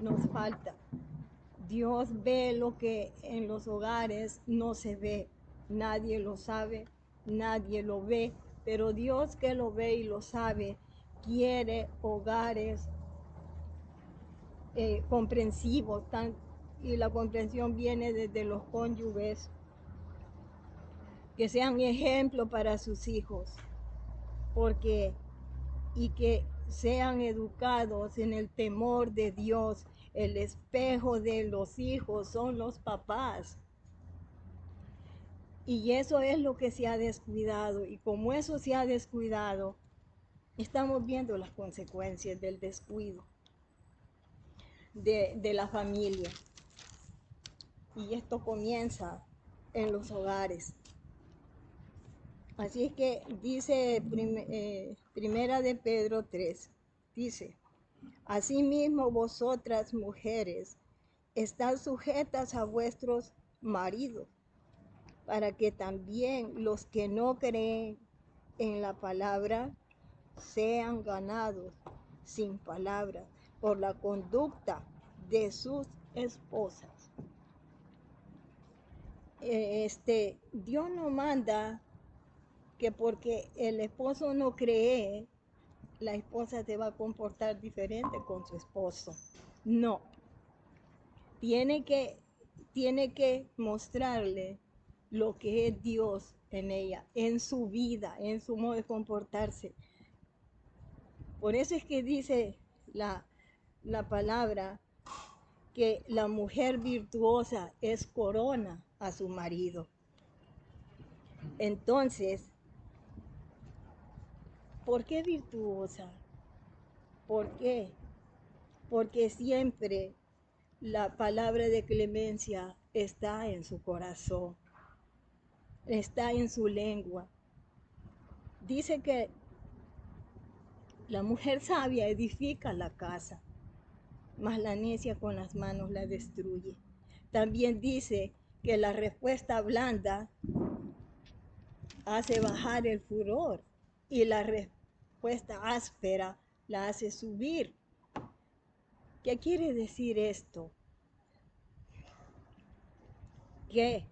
nos falta. Dios ve lo que en los hogares no se ve. Nadie lo sabe, nadie lo ve, pero Dios que lo ve y lo sabe, quiere hogares comprensivos, y la comprensión viene desde los cónyuges, que sean ejemplo para sus hijos, porque y que sean educados en el temor de Dios. El espejo de los hijos son los papás. Y eso es lo que se ha descuidado. Y como eso se ha descuidado, estamos viendo las consecuencias del descuido de la familia. Y esto comienza en los hogares. Así es que dice Primera de Pedro 3, dice, asimismo vosotras mujeres, estad sujetas a vuestros maridos, para que también los que no creen en la palabra sean ganados sin palabras por la conducta de sus esposas. Dios no manda que porque el esposo no cree, la esposa se va a comportar diferente con su esposo. No, tiene que, tiene que mostrarle lo que es Dios en ella, en su vida, en su modo de comportarse. Por eso es que dice la palabra que la mujer virtuosa es corona a su marido. Entonces, ¿por qué virtuosa? ¿Por qué? Porque siempre la palabra de clemencia está en su corazón, está en su lengua. Dice que la mujer sabia edifica la casa, mas la necia con las manos la destruye. También dice que la respuesta blanda hace bajar el furor y la respuesta áspera la hace subir. ¿Qué quiere decir esto? Que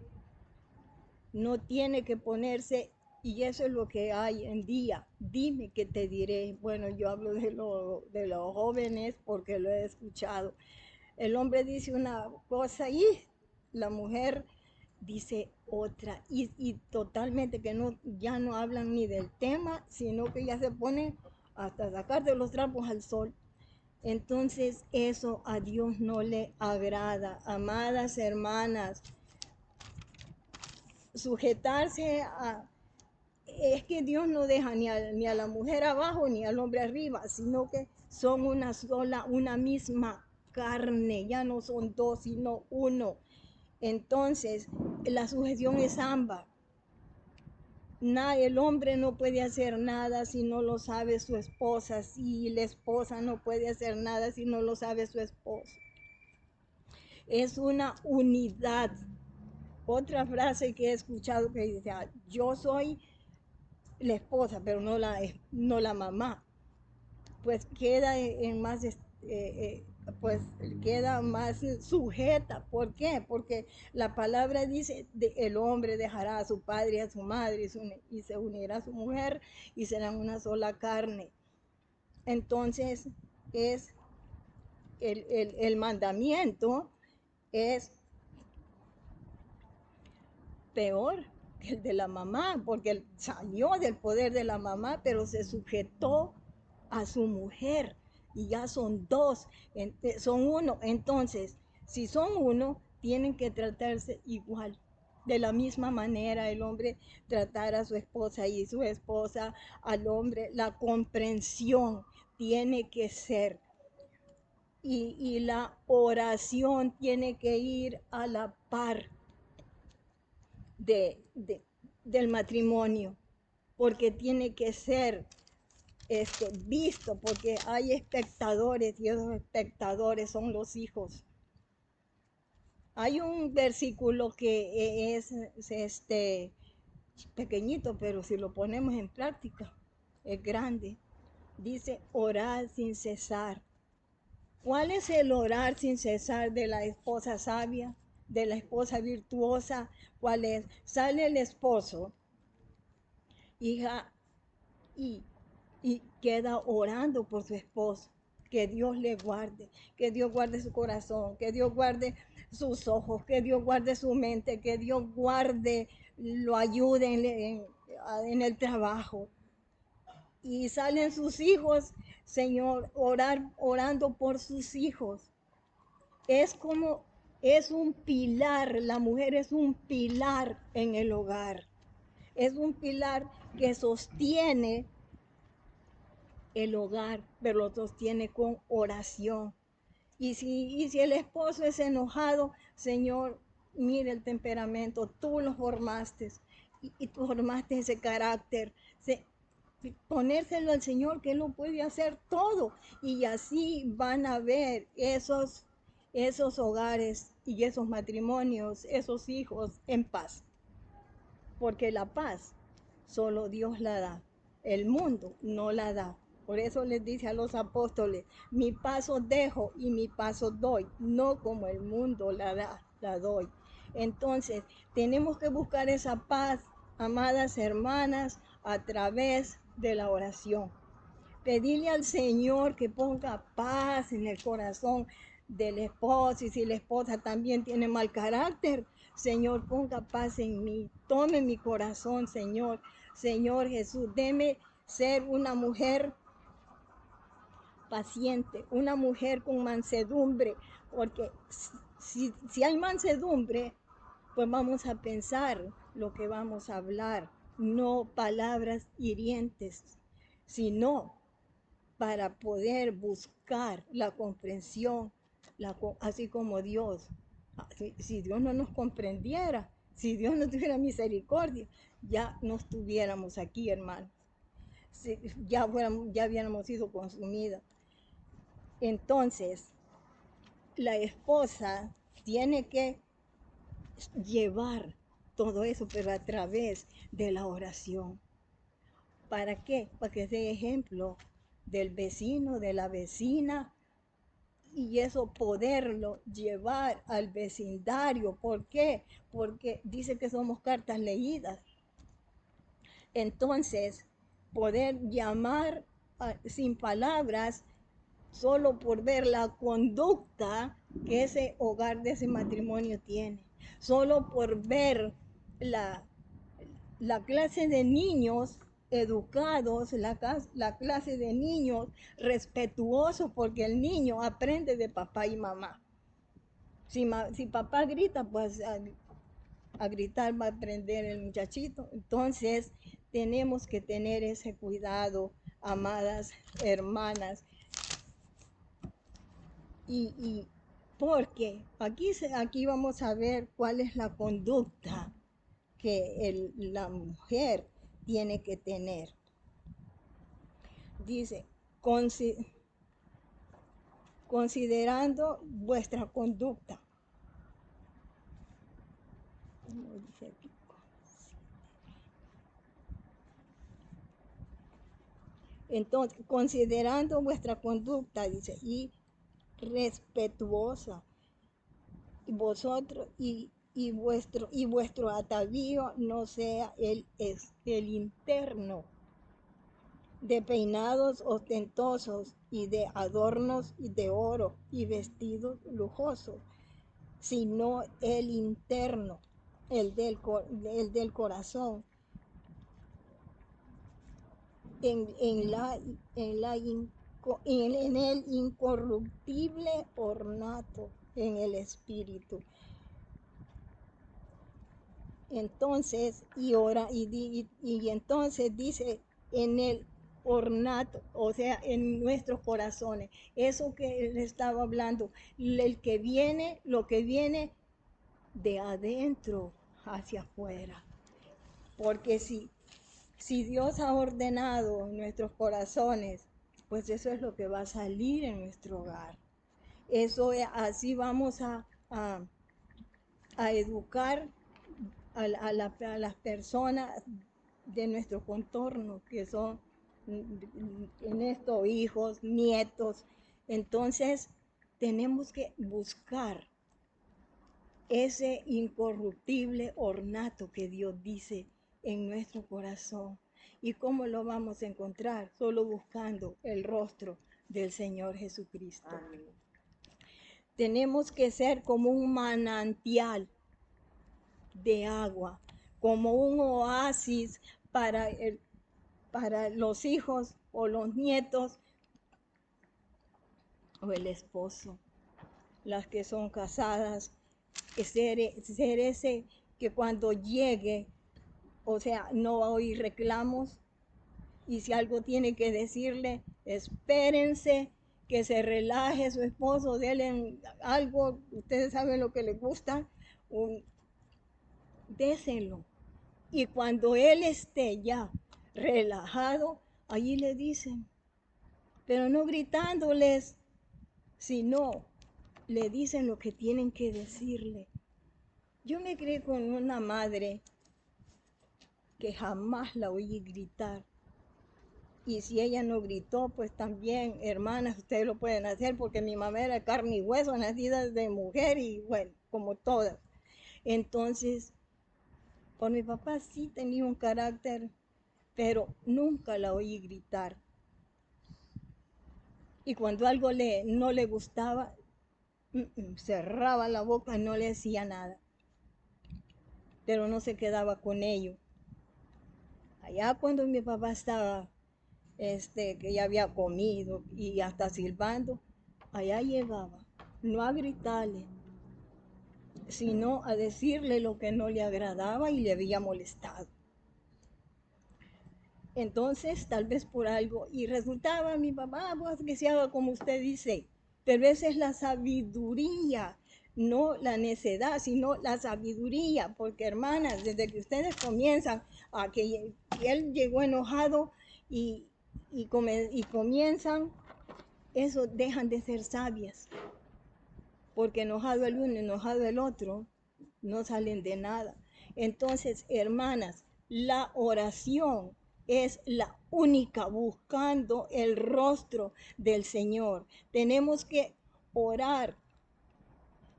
no tiene que ponerse, y eso es lo que hay en día. Dime qué te diré. Bueno, yo hablo de los jóvenes porque lo he escuchado. El hombre dice una cosa y la mujer dice otra. Y totalmente que no, ya no hablan ni del tema, sino que ya se ponen hasta sacar de los trapos al sol. Entonces eso a Dios no le agrada. Amadas hermanas, sujetarse a... Es que Dios no deja ni a la mujer abajo ni al hombre arriba, sino que son una sola, una misma carne, ya no son dos, sino uno. Entonces, la sujeción es ambas. El hombre no puede hacer nada si no lo sabe su esposa, si la esposa no puede hacer nada si no lo sabe su esposo. Es una unidad. Otra frase que he escuchado que dice, yo soy la esposa, pero no la mamá. Pues queda en más, pues queda más sujeta. ¿Por qué? Porque la palabra dice, el hombre dejará a su padre y a su madre y se unirá a su mujer y serán una sola carne. Entonces, es el mandamiento es peor que el de la mamá, porque él salió del poder de la mamá, pero se sujetó a su mujer y ya son dos, son uno. Entonces, si son uno, tienen que tratarse igual. De la misma manera, el hombre tratar a su esposa y su esposa al hombre. La comprensión tiene que ser y la oración tiene que ir a la par de, de, del matrimonio, porque tiene que ser visto, porque hay espectadores y esos espectadores son los hijos. Hay un versículo que es pequeñito, pero si lo ponemos en práctica, es grande. Dice, orad sin cesar. ¿Cuál es el orar sin cesar de la esposa sabia, de la esposa virtuosa? ¿Cuál es? Sale el esposo, hija, y, y queda orando por su esposo. Que Dios le guarde, que Dios guarde su corazón, que Dios guarde sus ojos, que Dios guarde su mente, que Dios guarde, lo ayude en el trabajo. Y salen sus hijos, Señor, orando por sus hijos. Es como, es un pilar, la mujer es un pilar en el hogar. Es un pilar que sostiene el hogar, pero lo sostiene con oración. Y si el esposo es enojado, Señor, mire el temperamento, tú lo formaste y tú formaste ese carácter. Ponérselo al Señor, que Él lo puede hacer todo. Y así van a ver esos hogares y esos matrimonios, esos hijos en paz. Porque la paz solo Dios la da, el mundo no la da. Por eso les dice a los apóstoles, mi paso dejo y mi paso doy, no como el mundo la da, la doy. Entonces, tenemos que buscar esa paz, amadas hermanas, a través de la oración. Pedirle al Señor que ponga paz en el corazón del esposo, y si la esposa también tiene mal carácter, Señor, ponga paz en mí, tome mi corazón, Señor. Señor Jesús, deme ser una mujer paciente, una mujer con mansedumbre, porque si hay mansedumbre, pues vamos a pensar lo que vamos a hablar, no palabras hirientes, sino para poder buscar la comprensión, así como Dios. Si Dios no nos comprendiera, si Dios no tuviera misericordia, ya no estuviéramos aquí, hermanos. Ya hubiéramos sido consumidas. Entonces, la esposa tiene que llevar todo eso, pero a través de la oración. ¿Para qué? Para que sea ejemplo del vecino, de la vecina, y eso poderlo llevar al vecindario. ¿Por qué? Porque dice que somos cartas leídas. Entonces, poder llamar sin palabras, solo por ver la conducta que ese hogar de ese matrimonio tiene, solo por ver la, la clase de niños educados, la clase de niños respetuosos, porque el niño aprende de papá y mamá. Si papá grita, pues a gritar va a aprender el muchachito. Entonces, tenemos que tener ese cuidado, amadas hermanas. Y porque aquí vamos a ver cuál es la conducta que la mujer tiene que tener. Dice, considerando vuestra conducta. Entonces, considerando vuestra conducta, dice, y respetuosa, y vosotros, y vuestro atavío no sea el interno, de peinados ostentosos y de adornos y de oro y vestidos lujosos, sino el interno, el del corazón, en, la, en, la, en el incorruptible ornato, en el espíritu. Entonces, y entonces dice, en el ornato, o sea, en nuestros corazones, eso que él estaba hablando, lo que viene de adentro hacia afuera. Porque si Dios ha ordenado nuestros corazones, pues eso es lo que va a salir en nuestro hogar. Así vamos a educar a las personas de nuestro contorno, que son en estos hijos, nietos. Entonces, tenemos que buscar ese incorruptible ornato que Dios dice en nuestro corazón. ¿Y cómo lo vamos a encontrar? Solo buscando el rostro del Señor Jesucristo. Amén. Tenemos que ser como un manantial de agua, como un oasis para los hijos o los nietos o el esposo, las que son casadas, ser ese que cuando llegue, o sea, no va a oír reclamos, y si algo tiene que decirle, espérense, que se relaje su esposo, denle algo, ustedes saben lo que les gusta, déselo. Y cuando él esté ya relajado, allí le dicen, pero no gritándoles, sino le dicen lo que tienen que decirle. Yo me crié con una madre que jamás la oí gritar. Y si ella no gritó, pues también, hermanas, ustedes lo pueden hacer, porque mi mamá era carne y hueso, nacida de mujer y bueno, como todas. Entonces, por mi papá sí tenía un carácter, pero nunca la oí gritar. Y cuando algo no le gustaba, cerraba la boca y no le decía nada. Pero no se quedaba con ello. Allá cuando mi papá estaba, que ya había comido y hasta silbando, allá llegaba, no a gritarle, sino a decirle lo que no le agradaba y le había molestado. Entonces, tal vez por algo, y resultaba mi papá, pues que se haga como usted dice, pero esa es la sabiduría, no la necedad, sino la sabiduría, porque hermanas, desde que ustedes comienzan a que él llegó enojado y comienzan, eso dejan de ser sabias, porque enojado el uno, enojado el otro, no salen de nada. Entonces, hermanas, la oración es la única buscando el rostro del Señor. Tenemos que orar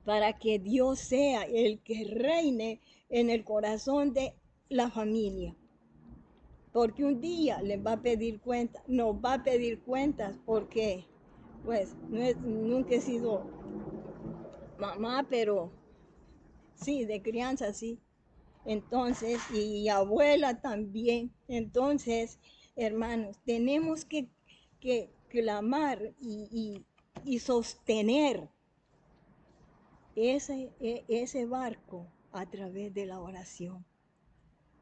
para que Dios sea el que reine en el corazón de la familia. Porque un día les va a pedir cuentas, nos va a pedir cuentas, porque pues nunca he sido mamá, pero sí, de crianza sí. Entonces, y abuela también. Entonces, hermanos, tenemos que clamar y sostener ese barco a través de la oración.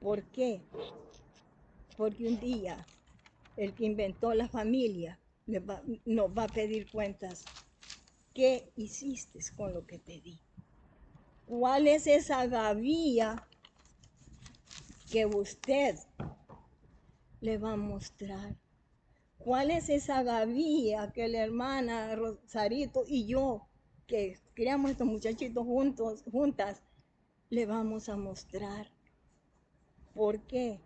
¿Por qué? Porque un día el que inventó la familia nos va a pedir cuentas. ¿Qué hiciste con lo que te di? ¿Cuál es esa gavilla que usted le va a mostrar? ¿Cuál es esa gavilla que la hermana Rosarito y yo, que criamos estos muchachitos juntas, le vamos a mostrar? ¿Por qué?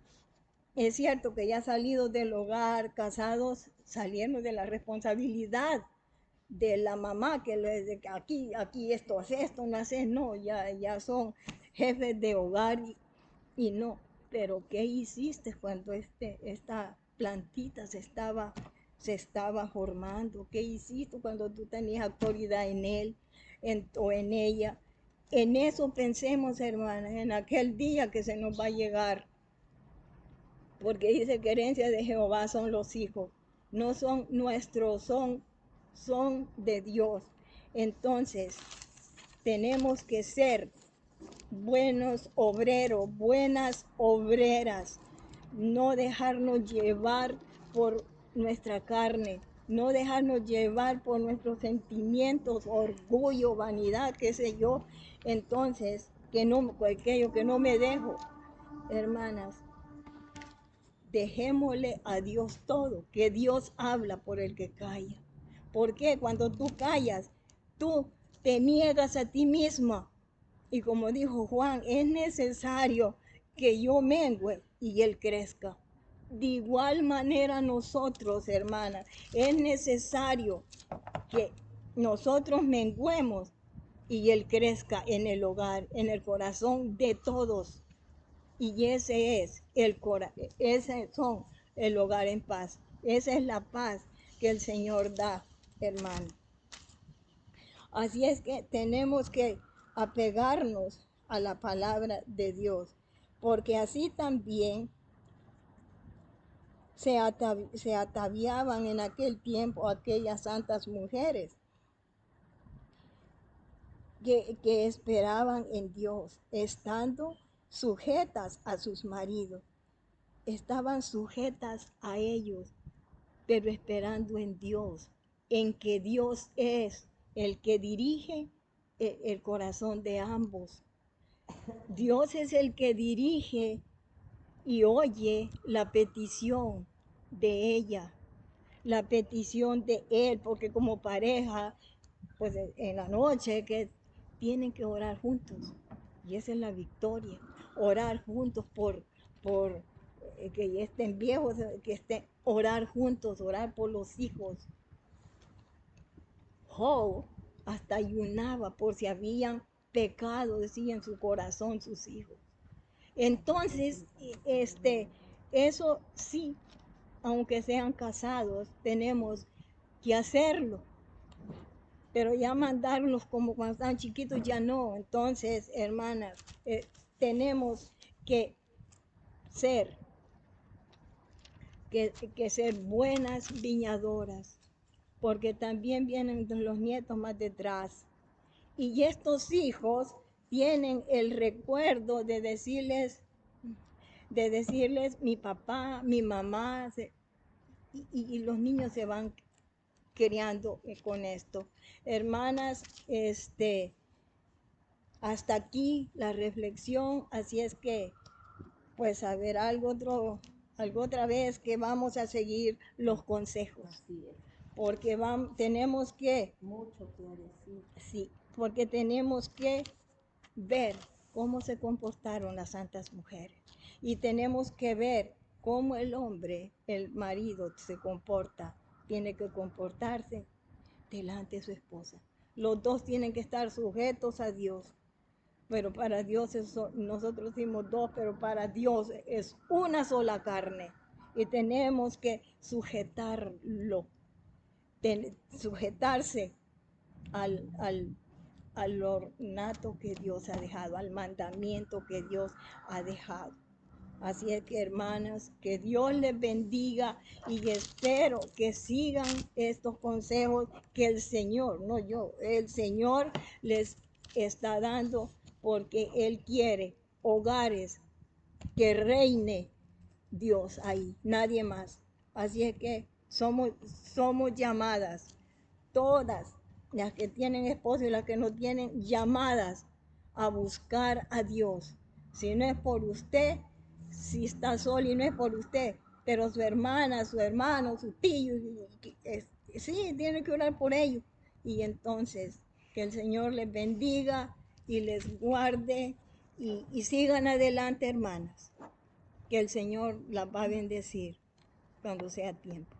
Es cierto que ya salidos del hogar, casados, salieron de la responsabilidad de la mamá, que aquí esto hace, esto no hace, no, ya son jefes de hogar y no. Pero ¿qué hiciste cuando esta plantita se estaba formando? ¿Qué hiciste cuando tú tenías autoridad en él o en ella? En eso pensemos, hermanas, en aquel día que se nos va a llegar. Porque dice que herencia de Jehová son los hijos. No son nuestros, son de Dios. Entonces, tenemos que ser buenos obreros, buenas obreras, no dejarnos llevar por nuestra carne, no dejarnos llevar por nuestros sentimientos, orgullo, vanidad, qué sé yo. Entonces, aquello que no me dejo, hermanas, dejémosle a Dios todo, que Dios habla por el que calla. Porque cuando tú callas, tú te niegas a ti misma. Y como dijo Juan, es necesario que yo mengüe y él crezca. De igual manera nosotros, hermanas, es necesario que nosotros menguemos y Él crezca en el hogar, en el corazón de todos. Y ese son el hogar en paz. Esa es la paz que el Señor da, hermano. Así es que tenemos que apegarnos a la palabra de Dios, porque así también se ataviaban en aquel tiempo aquellas santas mujeres que esperaban en Dios, estando sujetas a sus maridos. Estaban sujetas a ellos, pero esperando en Dios, en que Dios es el que dirige el corazón de ambos. Dios es el que dirige y oye la petición de ella, la petición de él, porque como pareja, pues en la noche que tienen que orar juntos. Y esa es la victoria, orar juntos por que ya estén viejos, que estén, orar juntos, orar por los hijos. Job hasta ayunaba por si habían pecado, decía en su corazón sus hijos. Entonces, eso sí, aunque sean casados, tenemos que hacerlo. Pero ya mandarlos como cuando están chiquitos ya no. Entonces, hermanas, tenemos que ser, que ser buenas viñadoras, porque también vienen los nietos más detrás. Y estos hijos tienen el recuerdo de decirles mi papá, mi mamá, y los niños se van criando con esto. Hermanas, hasta aquí la reflexión, así es que, pues a ver, algo otra vez que vamos a seguir los consejos. Así es. Porque tenemos que, Mucho que decir. sí, porque tenemos que ver cómo se comportaron las santas mujeres. Y tenemos que ver cómo el hombre, el marido, se comporta. Tiene que comportarse delante de su esposa. Los dos tienen que estar sujetos a Dios. Pero para Dios nosotros somos dos, pero para Dios es una sola carne. Y tenemos que sujetarlo, sujetarse al ornato que Dios ha dejado, al mandamiento que Dios ha dejado. Así es que, hermanas, que Dios les bendiga y espero que sigan estos consejos que el Señor, no yo, el Señor les está dando, porque Él quiere hogares que reine Dios ahí, nadie más. Así es que somos llamadas, todas las que tienen esposo y las que no tienen, llamadas a buscar a Dios. Si no es por usted, si está sola y no es por usted, pero su hermana, su hermano, su tío, sí, tiene que orar por ellos. Y entonces, que el Señor les bendiga y les guarde y sigan adelante, hermanas, que el Señor las va a bendecir cuando sea tiempo.